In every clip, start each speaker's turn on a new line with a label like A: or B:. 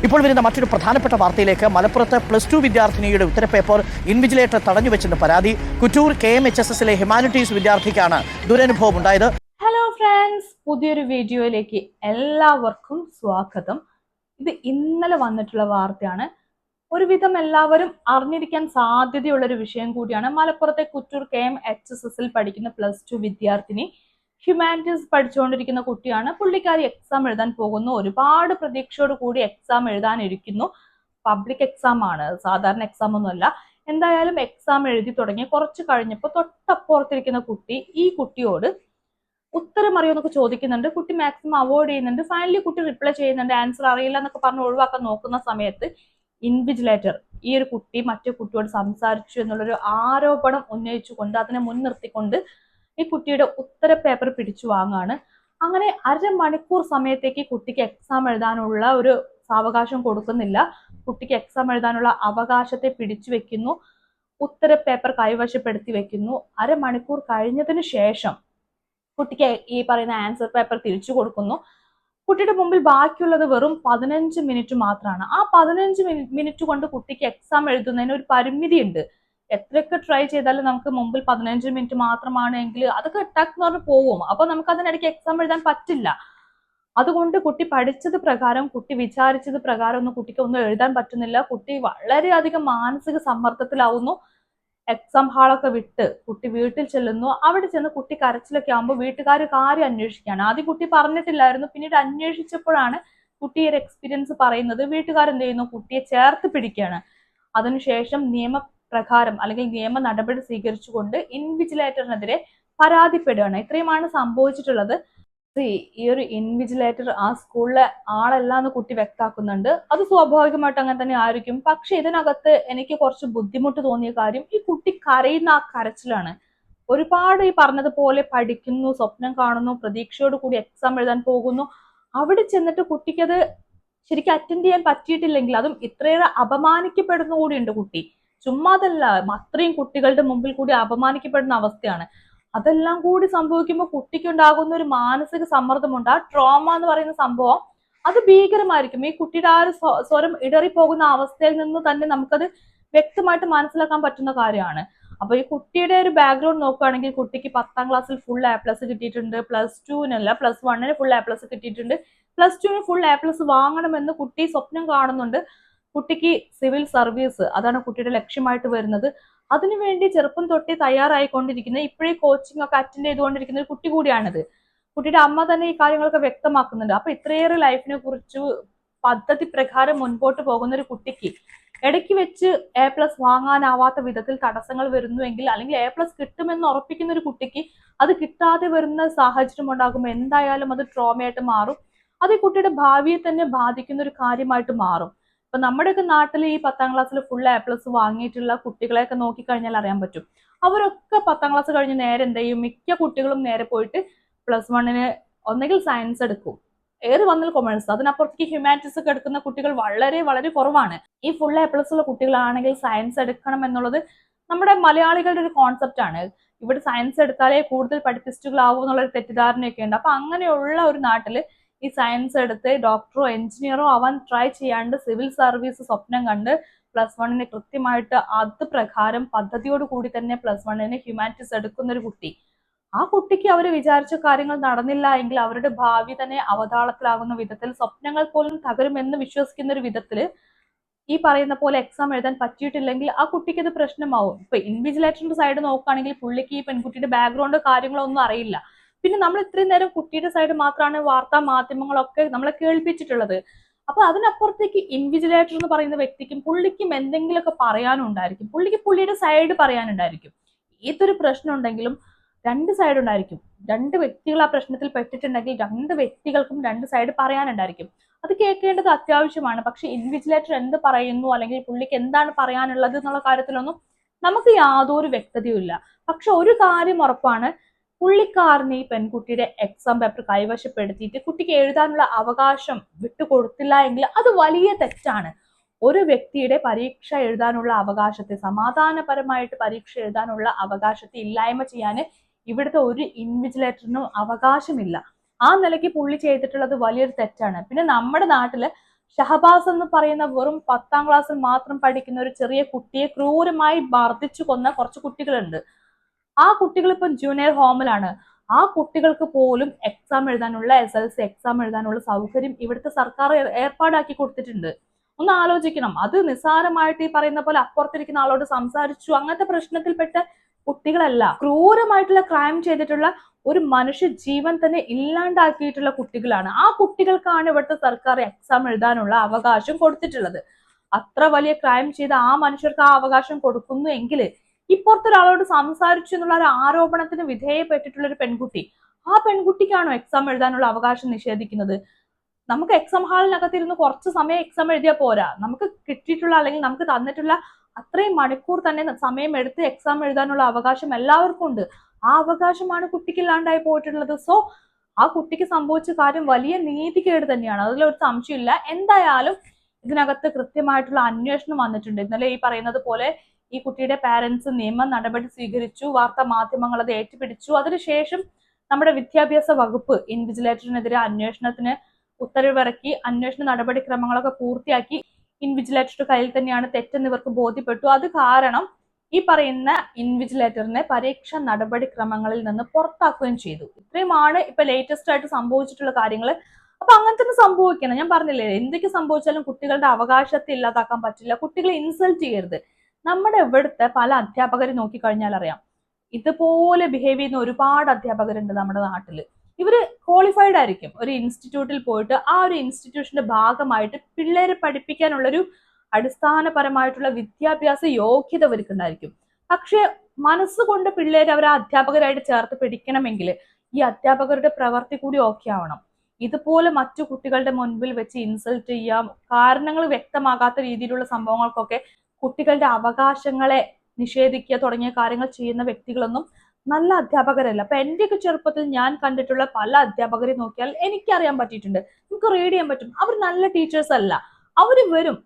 A: ഇപ്പോൾ വരുന്ന മറ്റൊരു പ്രധാനപ്പെട്ട വാർത്തയിലേക്ക്. മലപ്പുറത്ത് +2 വിദ്യാർത്ഥിനിയുടെ ഉത്തരപേപ്പർ ഇൻവിജിലേറ്റർ തടഞ്ഞുവെച്ചെന്ന് പരാതി. കുറ്റൂർ KMHSSലെ ഹ്യൂമാനിറ്റീസ് വിദ്യാർത്ഥിക്കാണ് ദുരനുഭവം ഉണ്ടായത്.
B: ഹലോ ഫ്രണ്ട്സ്, പുതിയൊരു വീഡിയോയിലേക്ക് എല്ലാവർക്കും സ്വാഗതം. ഇത് ഇന്നലെ വന്നിട്ടുള്ള വാർത്തയാണ്. ഒരുവിധം എല്ലാവരും അറിഞ്ഞിരിക്കാൻ സാധ്യതയുള്ളൊരു വിഷയം കൂടിയാണ്. മലപ്പുറത്തെ കുറ്റൂർ KMHSSൽ പഠിക്കുന്ന +2 വിദ്യാർത്ഥിനി ഹ്യൂമാനിറ്റീസ് പഠിച്ചുകൊണ്ടിരിക്കുന്ന കുട്ടിയാണ്. പുള്ളിക്കാരി എക്സാം എഴുതാൻ പോകുന്നു. ഒരുപാട് പ്രതീക്ഷയോട് കൂടി എക്സാം എഴുതാനിരിക്കുന്നു. പബ്ലിക് എക്സാം ആണ്, സാധാരണ എക്സാം ഒന്നുമല്ല. എന്തായാലും എക്സാം എഴുതി തുടങ്ങി. കുറച്ച് കഴിഞ്ഞപ്പോൾ തൊട്ടപ്പുറത്തിരിക്കുന്ന കുട്ടി ഈ കുട്ടിയോട് ഉത്തരം അറിയുമെന്നൊക്കെ ചോദിക്കുന്നുണ്ട്. കുട്ടി മാക്സിമം അവോയ്ഡ് ചെയ്യുന്നുണ്ട്. ഫൈനലി കുട്ടി റിപ്ലൈ ചെയ്യുന്നുണ്ട്. ആൻസർ അറിയില്ല എന്നൊക്കെ പറഞ്ഞ് ഒഴിവാക്കാൻ നോക്കുന്ന സമയത്ത് ഇൻവിജിലേറ്റർ ഈ ഒരു കുട്ടി മറ്റു കുട്ടിയോട് സംസാരിച്ചു എന്നുള്ളൊരു ആരോപണം ഉന്നയിച്ചുകൊണ്ട് അതിനെ മുൻനിർത്തിക്കൊണ്ട് ഈ കുട്ടിയുടെ ഉത്തര പേപ്പർ പിടിച്ചു വാങ്ങാണ്. അങ്ങനെ അരമണിക്കൂർ സമയത്തേക്ക് കുട്ടിക്ക് എക്സാം എഴുതാനുള്ള ഒരു സാവകാശം കൊടുക്കുന്നില്ല. കുട്ടിക്ക് എക്സാം എഴുതാനുള്ള അവകാശത്തെ പിടിച്ചു വെക്കുന്നു. ഉത്തര പേപ്പർ കൈവശപ്പെടുത്തി വെക്കുന്നു. അരമണിക്കൂർ കഴിഞ്ഞതിന് ശേഷം കുട്ടിക്ക് ഈ പറയുന്ന ആൻസർ പേപ്പർ തിരിച്ചു കൊടുക്കുന്നു. കുട്ടിയുടെ മുമ്പിൽ ബാക്കിയുള്ളത് വെറും 15 മിനിറ്റ് മാത്രമാണ്. ആ 15 മിനിറ്റ് കൊണ്ട് കുട്ടിക്ക് എക്സാം എഴുതുന്നതിന് ഒരു പരിമിതി ഉണ്ട്. എത്രയൊക്കെ ട്രൈ ചെയ്താലും നമുക്ക് മുമ്പിൽ 15 മിനിറ്റ് മാത്രമാണെങ്കിൽ അതൊക്കെ ടക്ക് എന്ന് പറഞ്ഞ് പോവും. അപ്പൊ നമുക്ക് അതിനിടയ്ക്ക് എക്സാം എഴുതാൻ പറ്റില്ല. അതുകൊണ്ട് കുട്ടി പഠിച്ചത് പ്രകാരം, കുട്ടി വിചാരിച്ചത് പ്രകാരം ഒന്നും കുട്ടിക്ക് ഒന്നും എഴുതാൻ പറ്റുന്നില്ല. കുട്ടി വളരെയധികം മാനസിക സമ്മർദ്ദത്തിലാവുന്നു. എക്സാം ഹാളൊക്കെ വിട്ട് കുട്ടി വീട്ടിൽ ചെല്ലുന്നു. അവിടെ ചെന്ന് കുട്ടി കരച്ചിലൊക്കെ ആകുമ്പോൾ വീട്ടുകാർ കാര്യം അന്വേഷിക്കുകയാണ്. ആദ്യം കുട്ടി പറഞ്ഞിട്ടില്ലായിരുന്നു. പിന്നീട് അന്വേഷിച്ചപ്പോഴാണ് കുട്ടി ഒരു എക്സ്പീരിയൻസ് പറയുന്നത്. വീട്ടുകാർ എന്ത് ചെയ്യുന്നു? കുട്ടിയെ ചേർത്ത് പിടിക്കുകയാണ്. അതിനുശേഷം നിയമപ്രകാരം അല്ലെങ്കിൽ നിയമ നടപടി സ്വീകരിച്ചുകൊണ്ട് ഇൻവിജിലേറ്ററിനെതിരെ പരാതിപ്പെടുകയാണ്. ഇത്രയുമാണ് സംഭവിച്ചിട്ടുള്ളത്. ഈ ഒരു ഇൻവിജിലേറ്റർ ആ സ്കൂളിലെ ആളല്ല എന്ന് കുട്ടി വ്യക്തമാക്കുന്നുണ്ട്. അത് സ്വാഭാവികമായിട്ട് അങ്ങനെ തന്നെ ആയിരിക്കും. പക്ഷെ ഇതിനകത്ത് എനിക്ക് കുറച്ച് ബുദ്ധിമുട്ട് തോന്നിയ കാര്യം ഈ കുട്ടി കരയുന്ന ആ കരച്ചിലാണ്. ഒരുപാട് ഈ പറഞ്ഞതുപോലെ പഠിക്കുന്നു, സ്വപ്നം കാണുന്നു, പ്രതീക്ഷയോട് കൂടി എക്സാം എഴുതാൻ പോകുന്നു. അവിടെ ചെന്നിട്ട് കുട്ടിക്കത് ശരിക്കും അറ്റൻഡ് ചെയ്യാൻ പറ്റിയിട്ടില്ലെങ്കിൽ അതും ഇത്രയേറെ അപമാനിക്കപ്പെടുന്ന കൂടിയുണ്ട് കുട്ടി. ചുമ്മാതല്ല, അത്രയും കുട്ടികളുടെ മുമ്പിൽ കൂടി അപമാനിക്കപ്പെടുന്ന അവസ്ഥയാണ്. അതെല്ലാം കൂടി സംഭവിക്കുമ്പോൾ കുട്ടിക്കുണ്ടാകുന്ന ഒരു മാനസിക സമ്മർദ്ദമുണ്ട്. ആ ട്രോമ എന്ന് പറയുന്ന സംഭവം അത് ഭീകരമായിരിക്കും. ഈ കുട്ടിയുടെ ആ ഒരു സ്വരം ഇടറിപ്പോകുന്ന അവസ്ഥയിൽ നിന്ന് തന്നെ നമുക്കത് വ്യക്തമായിട്ട് മനസ്സിലാക്കാൻ പറ്റുന്ന കാര്യമാണ്. അപ്പൊ ഈ കുട്ടിയുടെ ഒരു ബാക്ക്ഗ്രൗണ്ട് നോക്കുകയാണെങ്കിൽ കുട്ടിക്ക് 10ാം ക്ലാസ്സിൽ ഫുൾ A+ കിട്ടിയിട്ടുണ്ട്. +2-നല്ല +1-ന് ഫുൾ A+ കിട്ടിയിട്ടുണ്ട്. +2-ന് ഫുൾ A+ വാങ്ങണമെന്ന് കുട്ടി സ്വപ്നം കാണുന്നുണ്ട്. കുട്ടിക്ക് സിവിൽ സർവീസ്, അതാണ് കുട്ടിയുടെ ലക്ഷ്യമായിട്ട് വരുന്നത്. അതിനുവേണ്ടി ചെറുപ്പം തൊട്ടേ തയ്യാറായിക്കൊണ്ടിരിക്കുന്ന, ഇപ്പോഴേ കോച്ചിങ് ഒക്കെ അറ്റൻഡ് ചെയ്തുകൊണ്ടിരിക്കുന്ന ഒരു കുട്ടി കൂടിയാണിത്. കുട്ടിയുടെ അമ്മ തന്നെ ഈ കാര്യങ്ങളൊക്കെ വ്യക്തമാക്കുന്നുണ്ട്. അപ്പൊ ഇത്രയേറെ ലൈഫിനെ കുറിച്ച് പദ്ധതി പ്രകാരം മുൻപോട്ട് പോകുന്ന ഒരു കുട്ടിക്ക് ഇടയ്ക്ക് വെച്ച് A+ വാങ്ങാനാവാത്ത വിധത്തിൽ തടസ്സങ്ങൾ വരുന്നുവെങ്കിൽ, അല്ലെങ്കിൽ A+ കിട്ടുമെന്ന് ഉറപ്പിക്കുന്ന ഒരു കുട്ടിക്ക് അത് കിട്ടാതെ വരുന്ന സാഹചര്യം ഉണ്ടാകുമ്പോൾ എന്തായാലും അത് ട്രോമയായിട്ട് മാറും. അത് ഈ കുട്ടിയുടെ ഭാവിയെ തന്നെ ബാധിക്കുന്ന ഒരു കാര്യമായിട്ട് മാറും. ഇപ്പൊ നമ്മുടെയൊക്കെ നാട്ടിൽ ഈ 10ാം ക്ലാസ്സിൽ ഫുൾ A+ വാങ്ങിയിട്ടുള്ള കുട്ടികളെയൊക്കെ നോക്കിക്കഴിഞ്ഞാൽ അറിയാൻ പറ്റും. അവരൊക്കെ 10ാം ക്ലാസ് കഴിഞ്ഞ് നേരെ എന്ത് ചെയ്യും? മിക്ക കുട്ടികളും നേരെ പോയിട്ട് +1-ന് ഒന്നെങ്കിൽ സയൻസ് എടുക്കും, ഏത് വന്നാൽ കൊമേഴ്സ്. അതിനപ്പുറത്തേക്ക് ഹ്യൂമാനിറ്റീസ് ഒക്കെ എടുക്കുന്ന കുട്ടികൾ വളരെ വളരെ കുറവാണ്. ഈ ഫുൾ A+ ഉള്ള കുട്ടികളാണെങ്കിൽ സയൻസ് എടുക്കണം എന്നുള്ളത് നമ്മുടെ മലയാളികളുടെ ഒരു കോൺസെപ്റ്റ് ആണ്. ഇവിടെ സയൻസ് എടുത്താലേ കൂടുതൽ പഠിപ്പിസ്റ്റുകളാവും എന്നുള്ളൊരു തെറ്റിദ്ധാരണയൊക്കെ ഉണ്ട്. അപ്പൊ അങ്ങനെയുള്ള ഒരു നാട്ടില് ഈ സയൻസ് എടുത്ത് ഡോക്ടറോ എഞ്ചിനീയറോ ആവാൻ ട്രൈ ചെയ്യാണ്ട് സിവിൽ സർവീസ് സ്വപ്നം കണ്ട് +1-ന് കൃത്യമായിട്ട് അത് പ്രകാരം പദ്ധതിയോട് കൂടി തന്നെ +1-ന് ഹ്യൂമാനിറ്റീസ് എടുക്കുന്ന ഒരു കുട്ടി, ആ കുട്ടിക്ക് അവർ വിചാരിച്ച കാര്യങ്ങൾ നടന്നില്ല എങ്കിൽ അവരുടെ ഭാവി തന്നെ അവതാളത്തിലാകുന്ന വിധത്തിൽ, സ്വപ്നങ്ങൾ പോലും തകരുമെന്ന് വിശ്വസിക്കുന്ന ഒരു വിധത്തിൽ ഈ പറയുന്ന പോലെ എക്സാം എഴുതാൻ പറ്റിയിട്ടില്ലെങ്കിൽ ആ കുട്ടിക്ക് ഇത് പ്രശ്നമാവും. ഇപ്പൊ ഇൻവിജിലേറ്ററിന്റെ സൈഡ് നോക്കുകയാണെങ്കിൽ പുള്ളിക്ക് ഈ പെൺകുട്ടിയുടെ ബാക്ക്ഗ്രൗണ്ട് കാര്യങ്ങളോ ഒന്നും അറിയില്ല. പിന്നെ നമ്മൾ ഇത്രയും നേരം കുട്ടിയുടെ സൈഡ് മാത്രമാണ് വാർത്താ മാധ്യമങ്ങളൊക്കെ നമ്മളെ കേൾപ്പിച്ചിട്ടുള്ളത്. അപ്പൊ അതിനപ്പുറത്തേക്ക് ഇൻവിജിലേറ്റർ എന്ന് പറയുന്ന വ്യക്തിക്കും പുള്ളിക്കും എന്തെങ്കിലുമൊക്കെ പറയാനുണ്ടായിരിക്കും. പുള്ളിക്ക് പുള്ളിയുടെ സൈഡ് പറയാനുണ്ടായിരിക്കും. ഏതൊരു പ്രശ്നം ഉണ്ടെങ്കിലും 2 സൈഡ് ഉണ്ടായിരിക്കും. 2 വ്യക്തികൾ ആ പ്രശ്നത്തിൽ പെട്ടിട്ടുണ്ടെങ്കിൽ 2 വ്യക്തികൾക്കും 2 സൈഡ് പറയാനുണ്ടായിരിക്കും. അത് കേൾക്കേണ്ടത് അത്യാവശ്യമാണ്. പക്ഷെ ഇൻവിജിലേറ്റർ എന്ത് പറയുന്നു, അല്ലെങ്കിൽ പുള്ളിക്ക് എന്താണ് പറയാനുള്ളത് എന്നുള്ള കാര്യത്തിലൊന്നും നമുക്ക് യാതൊരു വ്യക്തതയും ഇല്ല. പക്ഷെ ഒരു കാര്യം ഉറപ്പാണ്, പുള്ളിക്കാരന് ഈ പെൺകുട്ടിയുടെ എക്സാം പേപ്പർ കൈവശപ്പെടുത്തിയിട്ട് കുട്ടിക്ക് എഴുതാനുള്ള അവകാശം വിട്ടുകൊടുത്തില്ല എങ്കിൽ അത് വലിയ തെറ്റാണ്. ഒരു വ്യക്തിയുടെ പരീക്ഷ എഴുതാനുള്ള അവകാശത്തെ, സമാധാനപരമായിട്ട് പരീക്ഷ എഴുതാനുള്ള അവകാശത്തെ ഇല്ലായ്മ ചെയ്യാൻ ഇവിടുത്തെ ഒരു ഇൻവിജിലേറ്ററിനും അവകാശമില്ല. ആ നിലയ്ക്ക് പുള്ളി ചെയ്തിട്ടുള്ളത് വലിയൊരു തെറ്റാണ്. പിന്നെ നമ്മുടെ നാട്ടില് ഷഹബാസ് എന്ന് പറയുന്ന വെറും 10ാം ക്ലാസ്സിൽ മാത്രം പഠിക്കുന്ന ഒരു ചെറിയ കുട്ടിയെ ക്രൂരമായി മർദ്ദിച്ചു കൊന്ന കുറച്ച് കുട്ടികളുണ്ട്. ആ കുട്ടികൾ ഇപ്പം ജൂനിയർ ഹോമിലാണ്. ആ കുട്ടികൾക്ക് പോലും എക്സാം എഴുതാനുള്ള SLC എക്സാം എഴുതാനുള്ള സൗകര്യം ഇവിടുത്തെ സർക്കാർ ഏർപ്പാടാക്കി കൊടുത്തിട്ടുണ്ട്. ഒന്ന് ആലോചിക്കണം. അത് നിസ്സാരമായിട്ട് ഈ പറയുന്ന പോലെ അപ്പുറത്തിരിക്കുന്ന ആളോട് സംസാരിച്ചു അങ്ങനത്തെ പ്രശ്നത്തിൽപ്പെട്ട കുട്ടികളല്ല. ക്രൂരമായിട്ടുള്ള ക്രൈം ചെയ്തിട്ടുള്ള ഒരു മനുഷ്യ ജീവൻ തന്നെ ഇല്ലാണ്ടാക്കിയിട്ടുള്ള കുട്ടികളാണ്. ആ കുട്ടികൾക്കാണ് ഇവിടുത്തെ സർക്കാർ എക്സാം എഴുതാനുള്ള അവകാശം കൊടുത്തിട്ടുള്ളത്. അത്ര വലിയ ക്രൈം ചെയ്ത ആ മനുഷ്യർക്ക് ആ അവകാശം കൊടുക്കുന്നു എങ്കിൽ ഇപ്പുറത്തൊരാളോട് സംസാരിച്ചു എന്നുള്ള ഒരു ആരോപണത്തിന് വിധേയപ്പെട്ടിട്ടുള്ള ഒരു പെൺകുട്ടി, ആ പെൺകുട്ടിക്കാണോ എക്സാം എഴുതാനുള്ള അവകാശം നിഷേധിക്കുന്നത്? നമുക്ക് എക്സാം ഹാളിനകത്തിരുന്ന് കുറച്ച് സമയം എക്സാം എഴുതിയാൽ പോരാ. നമുക്ക് കിട്ടിയിട്ടുള്ള അല്ലെങ്കിൽ നമുക്ക് തന്നിട്ടുള്ള അത്രയും മണിക്കൂർ തന്നെ സമയം എടുത്ത് എക്സാം എഴുതാനുള്ള അവകാശം എല്ലാവർക്കും ഉണ്ട്. ആ അവകാശമാണ് കുട്ടിക്ക് ഇല്ലാണ്ടായി പോയിട്ടുള്ളത്. സോ ആ കുട്ടിക്ക് സംഭവിച്ച കാര്യം വലിയ നീതികേട് തന്നെയാണ്, അതിലൊരു സംശയമില്ല. എന്തായാലും ഇതിനകത്ത് കൃത്യമായിട്ടുള്ള അന്വേഷണം വന്നിട്ടുണ്ട്. ഇന്നലെ ഈ പറയുന്നത് പോലെ ഈ കുട്ടിയുടെ പാരന്റ്സ് നിയമ നടപടി സ്വീകരിച്ചു, വാർത്താ മാധ്യമങ്ങൾ അത് ഏറ്റുപിടിച്ചു. അതിനുശേഷം നമ്മുടെ വിദ്യാഭ്യാസ വകുപ്പ് ഇൻവിജിലേറ്ററിനെതിരെ അന്വേഷണത്തിന് ഉത്തരവിറക്കി. അന്വേഷണ നടപടിക്രമങ്ങളൊക്കെ പൂർത്തിയാക്കി. ഇൻവിജിലേറ്ററുടെ കയ്യിൽ തന്നെയാണ് തെറ്റെന്ന് ഇവർക്ക് ബോധ്യപ്പെട്ടു. അത് കാരണം ഈ പറയുന്ന ഇൻവിജിലേറ്ററിനെ പരീക്ഷാ നടപടിക്രമങ്ങളിൽ നിന്ന് പുറത്താക്കുകയും ചെയ്തു. ഇത്രയുമാണ് ഇപ്പൊ ലേറ്റസ്റ്റ് ആയിട്ട് സംഭവിച്ചിട്ടുള്ള കാര്യങ്ങൾ. അപ്പൊ അങ്ങനെ തന്നെ സംഭവിക്കണം. ഞാൻ പറഞ്ഞില്ലേ, എന്തൊക്കെ സംഭവിച്ചാലും കുട്ടികളുടെ അവകാശത്തെ ഇല്ലാതാക്കാൻ പറ്റില്ല. കുട്ടികളെ ഇൻസൾട്ട് ചെയ്യരുത്. നമ്മുടെ ഇവിടുത്തെ പല അധ്യാപകരെ നോക്കിക്കഴിഞ്ഞാൽ അറിയാം, ഇതുപോലെ ബിഹേവ് ചെയ്യുന്ന ഒരുപാട് അധ്യാപകരുണ്ട് നമ്മുടെ നാട്ടില്. ഇവര് ക്വാളിഫൈഡ് ആയിരിക്കും. ഒരു ഇൻസ്റ്റിറ്റ്യൂട്ടിൽ പോയിട്ട് ആ ഒരു ഇൻസ്റ്റിറ്റ്യൂഷന്റെ ഭാഗമായിട്ട് പിള്ളേരെ പഠിപ്പിക്കാനുള്ളൊരു അടിസ്ഥാനപരമായിട്ടുള്ള വിദ്യാഭ്യാസ യോഗ്യത അവർക്കുണ്ടായിരിക്കും. പക്ഷെ മനസ്സുകൊണ്ട് പിള്ളേരെ അവർ അധ്യാപകരായിട്ട് ചേർത്ത് പിടിക്കണമെങ്കിൽ ഈ അധ്യാപകരുടെ പ്രവൃത്തി കൂടി ഓക്കെ ആവണം. ഇതുപോലെ മറ്റു കുട്ടികളുടെ മുൻപിൽ വെച്ച് ഇൻസൾട്ട് ചെയ്യാം, കാരണങ്ങൾ വ്യക്തമാകാത്ത രീതിയിലുള്ള സംഭവങ്ങൾക്കൊക്കെ കുട്ടികളുടെ അവകാശങ്ങളെ നിഷേധിക്കുക തുടങ്ങിയ കാര്യങ്ങൾ ചെയ്യുന്ന വ്യക്തികളൊന്നും നല്ല അധ്യാപകരല്ല. അപ്പൊ എന്റെയൊക്കെ ചെറുപ്പത്തിൽ ഞാൻ കണ്ടിട്ടുള്ള പല അധ്യാപകരെ നോക്കിയാൽ എനിക്കറിയാൻ പറ്റിയിട്ടുണ്ട്, നമുക്ക് റീഡ് ചെയ്യാൻ പറ്റും, അവർ നല്ല ടീച്ചേഴ്സ് അല്ല. അവര് വരും,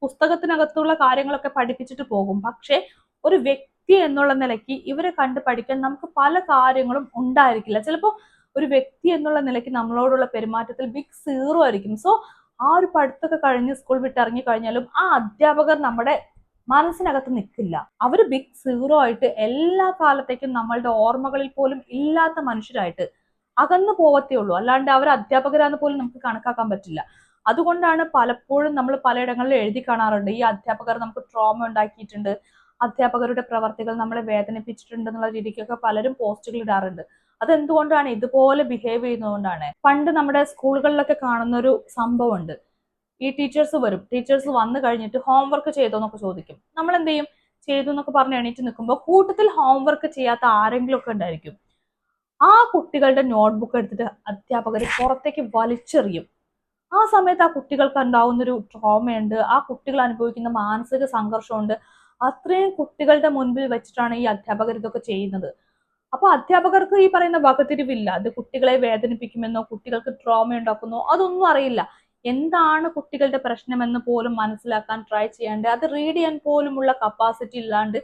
B: പുസ്തകത്തിനകത്തുള്ള കാര്യങ്ങളൊക്കെ പഠിപ്പിച്ചിട്ട് പോകും. പക്ഷെ ഒരു വ്യക്തി എന്നുള്ള നിലയ്ക്ക് ഇവരെ കണ്ട് പഠിക്കാൻ നമുക്ക് പല കാര്യങ്ങളും ഉണ്ടായിരിക്കില്ല. ചിലപ്പോൾ ഒരു വ്യക്തി എന്നുള്ള നിലയ്ക്ക് നമ്മളോടുള്ള പെരുമാറ്റത്തിൽ ബിഗ് സീറോ ആയിരിക്കും. സോ ആ ഒരു പഠിത്തമൊക്കെ കഴിഞ്ഞ് സ്കൂൾ വിട്ട് ഇറങ്ങി കഴിഞ്ഞാലും ആ അധ്യാപകർ നമ്മുടെ മനസ്സിനകത്ത് നിൽക്കില്ല. അവര് ബിഗ് സീറോ ആയിട്ട് എല്ലാ കാലത്തേക്കും നമ്മളുടെ ഓർമ്മകളിൽ പോലും ഇല്ലാത്ത മനുഷ്യരായിട്ട് അകന്നു പോവത്തേ ഉള്ളൂ. അല്ലാണ്ട് അവർ അധ്യാപകരാന്ന് പോലും നമുക്ക് കണക്കാക്കാൻ പറ്റില്ല. അതുകൊണ്ടാണ് പലപ്പോഴും നമ്മൾ പലയിടങ്ങളിൽ എഴുതി കാണാറുണ്ട്, ഈ അധ്യാപകർ നമുക്ക് ട്രോമ ഉണ്ടാക്കിയിട്ടുണ്ട്, അധ്യാപകരുടെ പ്രവർത്തികൾ നമ്മളെ വേദനിപ്പിച്ചിട്ടുണ്ട് എന്നുള്ള രീതിക്കൊക്കെ പലരും പോസ്റ്റുകൾ ഇടാറുണ്ട്. അതെന്തുകൊണ്ടാണ്? ഇതുപോലെ ബിഹേവ് ചെയ്യുന്നതുകൊണ്ടാണ്. പണ്ട് നമ്മുടെ സ്കൂളുകളിലൊക്കെ കാണുന്ന ഒരു സംഭവമുണ്ട്. ഈ ടീച്ചേഴ്സ് വരും, ടീച്ചേഴ്സ് വന്നു കഴിഞ്ഞിട്ട് ഹോംവർക്ക് ചെയ്തോ എന്നൊക്കെ ചോദിക്കും. നമ്മൾ എന്ത് ചെയ്യും? ചെയ്തു എന്നൊക്കെ പറഞ്ഞ് എണീറ്റ് നിൽക്കുമ്പോൾ കൂട്ടത്തിൽ ഹോംവർക്ക് ചെയ്യാത്ത ആരെങ്കിലും ഒക്കെ ഉണ്ടായിരിക്കും. ആ കുട്ടികളുടെ നോട്ട്ബുക്ക് എടുത്തിട്ട് അധ്യാപകർ പുറത്തേക്ക് വലിച്ചെറിയും. ആ സമയത്ത് ആ കുട്ടികൾക്ക് ഉണ്ടാവുന്നൊരു ട്രോമയുണ്ട്, ആ കുട്ടികൾ അനുഭവിക്കുന്ന മാനസിക സംഘർഷമുണ്ട്. അത്രയും കുട്ടികളുടെ മുൻപിൽ വെച്ചിട്ടാണ് ഈ അധ്യാപകർ ഇതൊക്കെ ചെയ്യുന്നത്. അപ്പൊ അധ്യാപകർക്ക് ഈ പറയുന്ന വകതിരിവില്ല. അത് കുട്ടികളെ വേദനിപ്പിക്കുമെന്നോ കുട്ടികൾക്ക് ട്രോമ ഉണ്ടാക്കുന്നോ അതൊന്നും അറിയില്ല. എന്താണ് കുട്ടികളുടെ പ്രശ്നമെന്ന് പോലും മനസ്സിലാക്കാൻ ട്രൈ ചെയ്യേണ്ടത്, അത് റീഡ് ചെയ്യാൻ പോലുമുള്ള കപ്പാസിറ്റി ഇല്ലാണ്ട്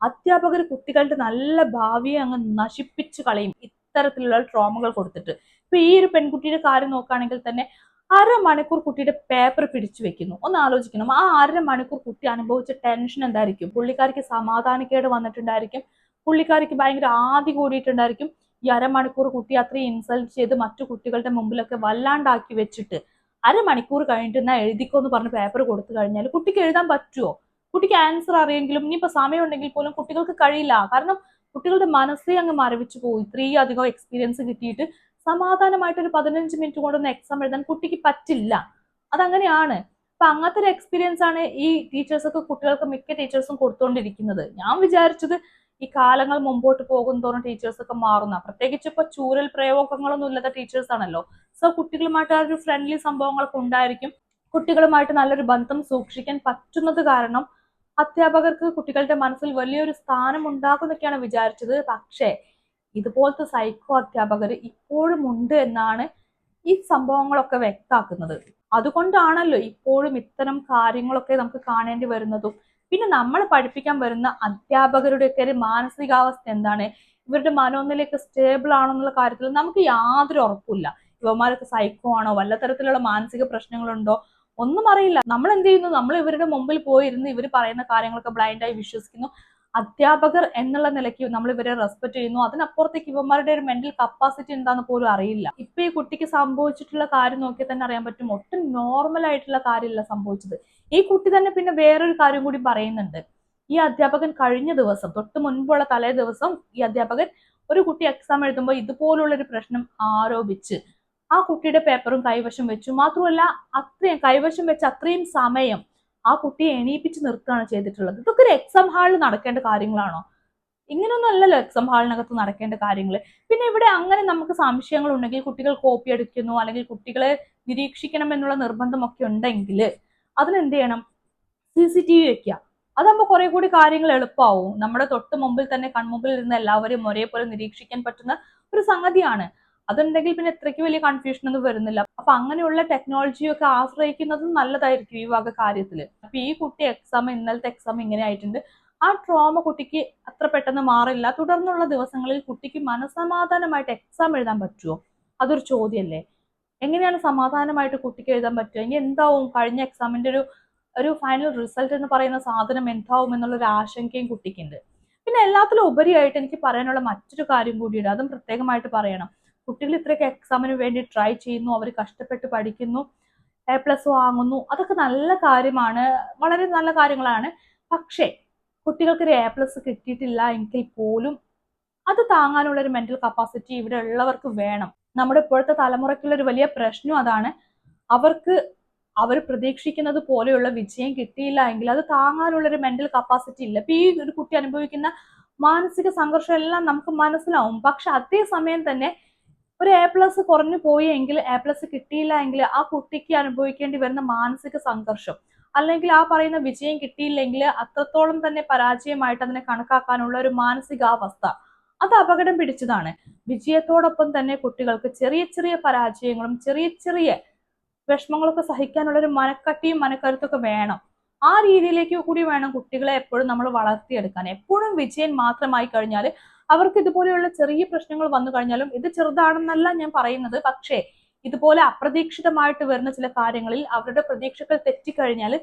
B: അധ്യാപകർ കുട്ടികളുടെ നല്ല ഭാവിയെ അങ്ങ് നശിപ്പിച്ചു കളയും ഇത്തരത്തിലുള്ള ട്രോമകൾ കൊടുത്തിട്ട്. ഇപ്പൊ ഈ ഒരു പെൺകുട്ടിയുടെ കാര്യം നോക്കുകയാണെങ്കിൽ തന്നെ 1/2 മണിക്കൂർ കുട്ടിയുടെ പേപ്പർ പിടിച്ചു വെക്കുന്നു. ഒന്ന് ആലോചിക്കണം, ആ 1/2 മണിക്കൂർ കുട്ടി അനുഭവിച്ച ടെൻഷൻ എന്തായിരിക്കും? പുള്ളിക്കാരിക്ക് സമാധാനക്കേട് വന്നിട്ടുണ്ടായിരിക്കും, പുള്ളിക്കാരിക്ക് ഭയങ്കര ആദി കൂടിയിട്ടുണ്ടായിരിക്കും. ഈ 1/2 മണിക്കൂർ കുട്ടി അത്രയും ഇൻസൾട്ട് ചെയ്ത് മറ്റു കുട്ടികളുടെ മുമ്പിലൊക്കെ വല്ലാണ്ടാക്കി വെച്ചിട്ട് 1/2 മണിക്കൂർ കഴിഞ്ഞിട്ട് എന്നാ എഴുതിക്കോ എന്ന് പറഞ്ഞ് പേപ്പർ കൊടുത്തു കഴിഞ്ഞാൽ കുട്ടിക്ക് എഴുതാൻ പറ്റുമോ? കുട്ടിക്ക് ആൻസർ അറിയെങ്കിലും ഇനിയിപ്പോ സമയം ഉണ്ടെങ്കിൽ പോലും കുട്ടികൾക്ക് കഴിയില്ല. കാരണം കുട്ടികളുടെ മനസ്സേ അങ്ങ് മരവിച്ചു പോകും. ഇത്രയും അധികം എക്സ്പീരിയൻസ് കിട്ടിയിട്ട് സമാധാനമായിട്ട് ഒരു 15 മിനിറ്റ് കൊണ്ടൊന്ന് എക്സാം എഴുതാൻ കുട്ടിക്ക് പറ്റില്ല. അതങ്ങനെയാണ്. അപ്പൊ അങ്ങനത്തെ ഒരു എക്സ്പീരിയൻസ് ആണ് ഈ ടീച്ചേഴ്സൊക്കെ കുട്ടികൾക്ക് മിക്ക ടീച്ചേഴ്സും കൊടുത്തുകൊണ്ടിരിക്കുന്നത്. ഞാൻ വിചാരിച്ചത് ഈ കാലങ്ങൾ മുമ്പോട്ട് പോകും തോറും ടീച്ചേഴ്സൊക്കെ മാറുന്ന, പ്രത്യേകിച്ച് ഇപ്പൊ ചൂരൽ പ്രയോഗങ്ങളൊന്നും ഇല്ലാത്ത ടീച്ചേഴ്സ് ആണല്ലോ. സോ കുട്ടികളുമായിട്ട് ആ ഒരു ഫ്രണ്ട്ലി സംഭവങ്ങളൊക്കെ ഉണ്ടായിരിക്കും. കുട്ടികളുമായിട്ട് നല്ലൊരു ബന്ധം സൂക്ഷിക്കാൻ പറ്റുന്നത് കാരണം അധ്യാപകർക്ക് കുട്ടികളുടെ മനസ്സിൽ വലിയൊരു സ്ഥാനം ഉണ്ടാകുന്നൊക്കെയാണ് വിചാരിച്ചത്. പക്ഷേ ഇതുപോലത്തെ സൈക്കോ അധ്യാപകർ ഇപ്പോഴും ഉണ്ട് എന്നാണ് ഈ സംഭവങ്ങളൊക്കെ വ്യക്തമാക്കുന്നത്. അതുകൊണ്ടാണല്ലോ ഇപ്പോഴും ഇത്തരം കാര്യങ്ങളൊക്കെ നമുക്ക് കാണേണ്ടി വരുന്നതും. പിന്നെ നമ്മൾ പഠിപ്പിക്കാൻ വരുന്ന അധ്യാപകരുടെയൊക്കെ ഒരു മാനസികാവസ്ഥ എന്താണ്, ഇവരുടെ മനോനിലയൊക്കെ സ്റ്റേബിൾ ആണോ എന്നുള്ള കാര്യത്തിൽ നമുക്ക് യാതൊരു ഉറപ്പില്ല. ഇവന്മാരൊക്കെ സൈക്കോ ആണോ, വല്ല തരത്തിലുള്ള മാനസിക പ്രശ്നങ്ങളുണ്ടോ ഒന്നും അറിയില്ല. നമ്മൾ എന്ത് ചെയ്യുന്നു, നമ്മൾ ഇവരുടെ മുമ്പിൽ പോയിരുന്ന് ഇവർ പറയുന്ന കാര്യങ്ങളൊക്കെ ബ്ലൈൻഡായി വിശ്വസിക്കുന്നു. അധ്യാപകർ എന്നുള്ള നിലയ്ക്ക് നമ്മൾ ഇവരെ റെസ്പെക്ട് ചെയ്യുന്നു. അതിനപ്പുറത്തേക്ക് ഇവന്മാരുടെ ഒരു മെന്റൽ കപ്പാസിറ്റി എന്താന്ന് പോലും അറിയില്ല. ഇപ്പൊ ഈ കുട്ടിക്ക് സംഭവിച്ചിട്ടുള്ള കാര്യം നോക്കിയാൽ തന്നെ അറിയാൻ പറ്റും, ഒട്ടും നോർമൽ ആയിട്ടുള്ള കാര്യമല്ല സംഭവിച്ചത്. ഈ കുട്ടി തന്നെ പിന്നെ വേറൊരു കാര്യം കൂടി പറയുന്നുണ്ട്. ഈ അധ്യാപകൻ കഴിഞ്ഞ ദിവസം, തൊട്ട് മുൻപുള്ള തലേ ദിവസം, ഈ അധ്യാപകൻ ഒരു കുട്ടി എക്സാം എഴുതുമ്പോൾ ഇതുപോലുള്ളൊരു പ്രശ്നം ആരോപിച്ച് ആ കുട്ടിയുടെ പേപ്പറും കൈവശം വെച്ചു. മാത്രമല്ല, അത്രയും കൈവശം വെച്ച് അത്രയും സമയം ആ കുട്ടിയെ എണീപ്പിച്ച് നിർത്തുകയാണ് ചെയ്തിട്ടുള്ളത്. ഇതൊക്കെ ഒരു എക്സാം ഹാളിൽ നടക്കേണ്ട കാര്യങ്ങളാണോ? ഇങ്ങനെയൊന്നും അല്ലല്ലോ എക്സാം ഹാളിനകത്ത് നടക്കേണ്ട കാര്യങ്ങൾ. പിന്നെ ഇവിടെ അങ്ങനെ നമുക്ക് സംശയങ്ങൾ ഉണ്ടെങ്കിൽ, കുട്ടികൾ കോപ്പി അടിക്കുന്നു അല്ലെങ്കിൽ കുട്ടികളെ നിരീക്ഷിക്കണം എന്നുള്ള നിർബന്ധമൊക്കെ ഉണ്ടെങ്കിൽ അതിനെന്ത് ചെയ്യണം? CCTV വെക്കുക. അതാകുമ്പോൾ കുറെ കൂടി കാര്യങ്ങൾ എളുപ്പമാവും. നമ്മുടെ തൊട്ട് മുമ്പിൽ തന്നെ കൺമുമ്പിൽ ഇരുന്ന് എല്ലാവരും ഒരേപോലെ നിരീക്ഷിക്കാൻ പറ്റുന്ന ഒരു സംഗതിയാണ്. അതുണ്ടെങ്കിൽ പിന്നെ ഇത്രയ്ക്ക് വലിയ കൺഫ്യൂഷൻ ഒന്നും വരുന്നില്ല. അപ്പൊ അങ്ങനെയുള്ള ടെക്നോളജിയൊക്കെ ആശ്രയിക്കുന്നത് നല്ലതായിരിക്കും ഈ വക കാര്യത്തില്. അപ്പൊ ഈ കുട്ടി ഇന്നലത്തെ എക്സാം ഇങ്ങനെ ആയിട്ടുണ്ട്. ആ ട്രോമ കുട്ടിക്ക് അത്ര പെട്ടെന്ന് മാറില്ല. തുടർന്നുള്ള ദിവസങ്ങളിൽ കുട്ടിക്ക് മനസ്സമാധാനമായിട്ട് എക്സാം എഴുതാൻ പറ്റുമോ? അതൊരു ചോദ്യമല്ലേ. എങ്ങനെയാണ് സമാധാനമായിട്ട് കുട്ടിക്ക് എഴുതാൻ പറ്റുക? ഇനി എന്താവും കഴിഞ്ഞ എക്സാമിന്റെ ഒരു ഫൈനൽ റിസൾട്ട് എന്ന് പറയുന്ന സാധനം എന്താവും എന്നുള്ളൊരു ആശങ്കയും കുട്ടിക്കുണ്ട്. പിന്നെ എല്ലാത്തിലും ഉപരിയായിട്ട് എനിക്ക് പറയാനുള്ള മറ്റൊരു കാര്യം കൂടിയുണ്ട്, അതും പ്രത്യേകമായിട്ട് പറയണം. കുട്ടികൾ ഇത്രയൊക്കെ എക്സാമിന് വേണ്ടി ട്രൈ ചെയ്യുന്നു, അവർ കഷ്ടപ്പെട്ട് പഠിക്കുന്നു, A+ വാങ്ങുന്നു, അതൊക്കെ നല്ല കാര്യമാണ്, വളരെ നല്ല കാര്യങ്ങളാണ്. പക്ഷേ കുട്ടികൾക്ക് ഒരു A+ കിട്ടിയിട്ടില്ല എങ്കിൽ പോലും അത് താങ്ങാനുള്ള ഒരു മെന്റൽ കപ്പാസിറ്റി ഇവിടെ ഉള്ളവർക്ക് വേണം. നമ്മുടെ ഇപ്പോഴത്തെ തലമുറയ്ക്കുള്ള ഒരു വലിയ പ്രശ്നം അതാണ്. അവർ പ്രതീക്ഷിക്കുന്നത് പോലെയുള്ള വിജയം കിട്ടിയില്ല എങ്കിൽ അത് താങ്ങാനുള്ള ഒരു മെന്റൽ കപ്പാസിറ്റി ഇല്ല. ഇപ്പൊ ഈ ഒരു കുട്ടി അനുഭവിക്കുന്ന മാനസിക സംഘർഷം എല്ലാം നമുക്ക് മനസ്സിലാവും. പക്ഷെ അതേസമയം തന്നെ ഒരു A+ കുറഞ്ഞു പോയി എങ്കിൽ, A+ കിട്ടിയില്ല എങ്കിൽ ആ കുട്ടിക്ക് അനുഭവിക്കേണ്ടി വരുന്ന മാനസിക സംഘർഷം, അല്ലെങ്കിൽ ആ പറയുന്ന വിജയം കിട്ടിയില്ലെങ്കിൽ അത്രത്തോളം തന്നെ പരാജയമായിട്ട് അതിനെ കണക്കാക്കാനുള്ള ഒരു മാനസികാവസ്ഥ, അത് അപകടം പിടിച്ചതാണ്. വിജയത്തോടൊപ്പം തന്നെ കുട്ടികൾക്ക് ചെറിയ ചെറിയ പരാജയങ്ങളും ചെറിയ ചെറിയ വിഷമങ്ങളൊക്കെ സഹിക്കാനുള്ള ഒരു മനക്കട്ടിയും മനക്കരുത്തൊക്കെ വേണം. ആ രീതിയിലേക്ക് കൂടി വേണം കുട്ടികളെ എപ്പോഴും നമ്മൾ വളർത്തിയെടുക്കാൻ. എപ്പോഴും വിജയം മാത്രമായി കഴിഞ്ഞാൽ അവർക്ക് ഇതുപോലെയുള്ള ചെറിയ പ്രശ്നങ്ങൾ വന്നു കഴിഞ്ഞാലും, ഇത് ചെറുതാണെന്നല്ല ഞാൻ പറയുന്നത്, പക്ഷേ ഇതുപോലെ അപ്രതീക്ഷിതമായിട്ട് വരുന്ന ചില കാര്യങ്ങളിൽ അവരുടെ പ്രതീക്ഷകൾ തെറ്റിക്കഴിഞ്ഞാൽ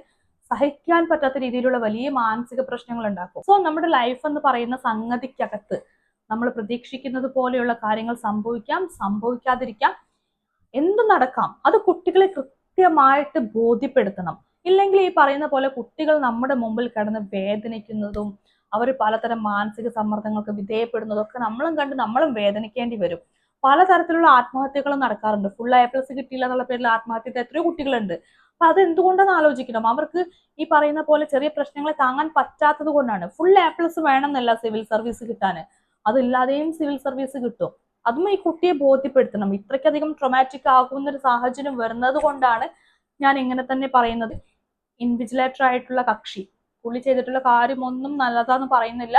B: സഹിക്കാൻ പറ്റാത്ത രീതിയിലുള്ള വലിയ മാനസിക പ്രശ്നങ്ങൾ ഉണ്ടാക്കും. സോ നമ്മുടെ ലൈഫ് എന്ന് പറയുന്ന സംഗതിക്കകത്ത് നമ്മൾ പ്രതീക്ഷിക്കുന്നത് പോലെയുള്ള കാര്യങ്ങൾ സംഭവിക്കാം, സംഭവിക്കാതിരിക്കാം, എന്ത് നടക്കാം. അത് കുട്ടികളെ കൃത്യമായിട്ട് ബോധ്യപ്പെടുത്തണം. ഇല്ലെങ്കിൽ ഈ പറയുന്ന പോലെ കുട്ടികൾ നമ്മുടെ മുമ്പിൽ കിടന്ന് വേദനിക്കുന്നതും അവർ പലതരം മാനസിക സമ്മർദ്ദങ്ങൾക്ക് വിധേയപ്പെടുന്നതും ഒക്കെ നമ്മളും കണ്ട് നമ്മളും വേദനിക്കേണ്ടി വരും. പലതരത്തിലുള്ള ആത്മഹത്യകളും നടക്കാറുണ്ട്. ഫുൾ A+ കിട്ടിയില്ല എന്നുള്ള പേരിൽ ആത്മഹത്യ എത്രയോ കുട്ടികളുണ്ട്. അപ്പൊ അത് എന്തുകൊണ്ടെന്ന് ആലോചിക്കണം. അവർക്ക് ഈ പറയുന്ന പോലെ ചെറിയ പ്രശ്നങ്ങളെ താങ്ങാൻ പറ്റാത്തത് കൊണ്ടാണ്. ഫുൾ A+ വേണമെന്നല്ല സിവിൽ സർവീസ് കിട്ടാൻ, അതില്ലാതെയും സിവിൽ സർവീസ് കിട്ടും. അതും ഈ കുട്ടിയെ ബോധ്യപ്പെടുത്തണം. ഇത്രയ്ക്കധികം ട്രൊമാറ്റിക് ആകുന്ന ഒരു സാഹചര്യം വരുന്നത് കൊണ്ടാണ് ഞാൻ ഇങ്ങനെ തന്നെ പറയുന്നത്. ഇൻവിജിലേറ്റർ ആയിട്ടുള്ള കക്ഷി പുള്ളി ചെയ്തിട്ടുള്ള കാര്യമൊന്നും നല്ലതാന്ന് പറയുന്നില്ല,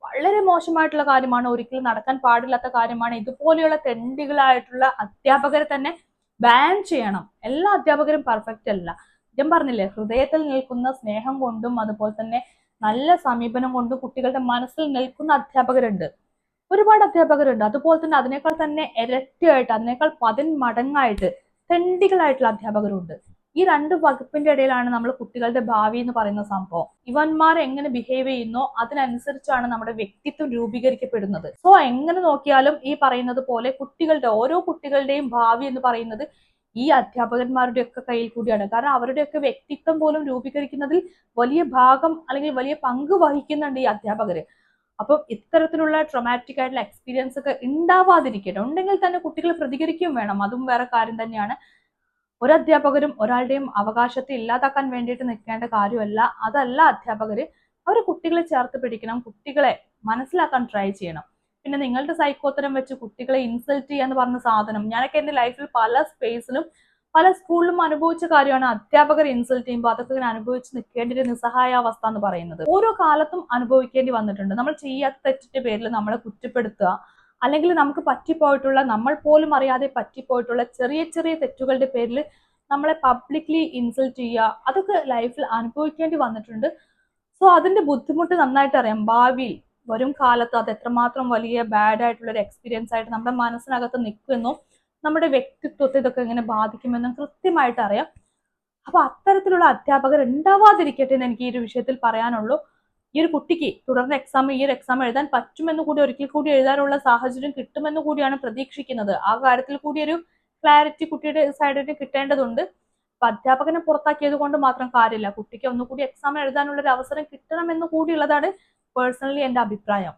B: വളരെ മോശമായിട്ടുള്ള കാര്യമാണ്, ഒരിക്കലും നടക്കാൻ പാടില്ലാത്ത കാര്യമാണ്. ഇതുപോലെയുള്ള തെണ്ടികളായിട്ടുള്ള അധ്യാപകരെ തന്നെ ബാൻ ചെയ്യണം. എല്ലാ അധ്യാപകരും പെർഫെക്റ്റ് അല്ല. ഞാൻ പറഞ്ഞില്ലേ, ഹൃദയത്തിൽ നിൽക്കുന്ന സ്നേഹം കൊണ്ടും അതുപോലെ തന്നെ നല്ല സമീപനം കൊണ്ടും കുട്ടികളുടെ മനസ്സിൽ നിൽക്കുന്ന അധ്യാപകരുണ്ട്, ഒരുപാട് അധ്യാപകരുണ്ട്. അതുപോലെ തന്നെ അതിനേക്കാൾ തന്നെ ഇരട്ടിയായിട്ട്, അതിനേക്കാൾ 10 മടങ്ങായിട്ട് തെണ്ടികളായിട്ടുള്ള അധ്യാപകരുണ്ട്. ഈ രണ്ട് വകുപ്പിന്റെ ഇടയിലാണ് നമ്മൾ കുട്ടികളുടെ ഭാവി എന്ന് പറയുന്ന സംഭവം. ഇവന്മാർ എങ്ങനെ ബിഹേവ് ചെയ്യുന്നോ അതിനനുസരിച്ചാണ് നമ്മുടെ വ്യക്തിത്വം രൂപീകരിക്കപ്പെടുന്നത്. സോ എങ്ങനെ നോക്കിയാലും ഈ പറയുന്നത് പോലെ ഓരോ കുട്ടികളുടെയും ഭാവി എന്ന് പറയുന്നത് ഈ അധ്യാപകന്മാരുടെ ഒക്കെ കയ്യിൽ കൂടിയാണ്. കാരണം അവരുടെയൊക്കെ വ്യക്തിത്വം പോലും രൂപീകരിക്കുന്നതിൽ വലിയ ഭാഗം അല്ലെങ്കിൽ വലിയ പങ്ക് വഹിക്കുന്നുണ്ട് ഈ അധ്യാപകര്. അപ്പം ഇത്തരത്തിലുള്ള ട്രൊമാറ്റിക് ആയിട്ടുള്ള എക്സ്പീരിയൻസ് ഒക്കെ ഉണ്ടാവാതിരിക്കട്ടെ. ഉണ്ടെങ്കിൽ തന്നെ കുട്ടികൾ പ്രതികരിക്കുകയും വേണം, അതും വേറെ കാര്യം തന്നെയാണ്. ഒരു അധ്യാപകരും ഒരാളുടെയും അവകാശത്തെ ഇല്ലാതാക്കാൻ വേണ്ടിയിട്ട് നിൽക്കേണ്ട കാര്യമല്ല. അതല്ല അധ്യാപകര്. അവർ കുട്ടികളെ ചേർത്ത് പിടിക്കണം, കുട്ടികളെ മനസ്സിലാക്കാൻ ട്രൈ ചെയ്യണം. പിന്നെ നിങ്ങളുടെ സൈക്കോത്തരം വെച്ച് കുട്ടികളെ ഇൻസൾട്ട് ചെയ്യാന്ന് പറഞ്ഞ സാധനം ഞാനൊക്കെ എന്റെ ലൈഫിൽ പല സ്പേസിലും പല സ്കൂളിലും അനുഭവിച്ച കാര്യമാണ്. അധ്യാപകർ ഇൻസൾട്ട് ചെയ്യുമ്പോൾ അതൊക്കെ ഇങ്ങനെ അനുഭവിച്ച് നിൽക്കേണ്ട ഒരു നിസ്സഹായാവസ്ഥ എന്ന് പറയുന്നത് ഓരോ കാലത്തും അനുഭവിക്കേണ്ടി വന്നിട്ടുണ്ട്. നമ്മൾ ചെയ്യാത്ത തെറ്റിന്റെ പേരിൽ നമ്മളെ കുറ്റപ്പെടുത്തുക, അല്ലെങ്കിൽ നമുക്ക് പറ്റിപ്പോയിട്ടുള്ള, നമ്മൾ പോലും അറിയാതെ പറ്റിപ്പോയിട്ടുള്ള ചെറിയ ചെറിയ തെറ്റുകളുടെ പേരിൽ നമ്മളെ പബ്ലിക്ലി ഇൻസൾട്ട് ചെയ്യുക, അതൊക്കെ ലൈഫിൽ അനുഭവിക്കേണ്ടി വന്നിട്ടുണ്ട്. സോ അതിന്റെ ബുദ്ധിമുട്ട് നന്നായിട്ട് അറിയാം. ഭാവിയിൽ വരും കാലത്ത് അത് എത്രമാത്രം വലിയ ബാഡ് ആയിട്ടുള്ള ഒരു എക്സ്പീരിയൻസ് ആയിട്ട് നമ്മുടെ മനസ്സിനകത്ത് നിൽക്കുമെന്നും നമ്മുടെ വ്യക്തിത്വത്തെ ഇതൊക്കെ എങ്ങനെ ബാധിക്കുമെന്നും കൃത്യമായിട്ട് അറിയാം. അപ്പൊ അത്തരത്തിലുള്ള അധ്യാപകർ ഉണ്ടാവാതിരിക്കട്ടെ എന്ന് എനിക്ക് ഈ ഒരു വിഷയത്തിൽ പറയാനുള്ളൂ. ഈ ഒരു കുട്ടിക്ക് തുടർന്ന് ഈ ഒരു എക്സാം എഴുതാൻ പറ്റുമെന്ന് കൂടി, ഒരിക്കൽ കൂടി എഴുതാനുള്ള സാഹചര്യം കിട്ടുമെന്ന് കൂടിയാണ് പ്രതീക്ഷിക്കുന്നത്. ആ കാര്യത്തിൽ കൂടി ഒരു ക്ലാരിറ്റി കുട്ടിയുടെ സൈഡിന് കിട്ടേണ്ടതുണ്ട്. അപ്പൊ അധ്യാപകനെ പുറത്താക്കിയത് കൊണ്ട് മാത്രം കാര്യമില്ല, കുട്ടിക്ക് ഒന്നുകൂടി എക്സാം എഴുതാനുള്ള ഒരു അവസരം കിട്ടണമെന്ന് കൂടിയുള്ളതാണ് പേഴ്സണലി എന്റെ അഭിപ്രായം.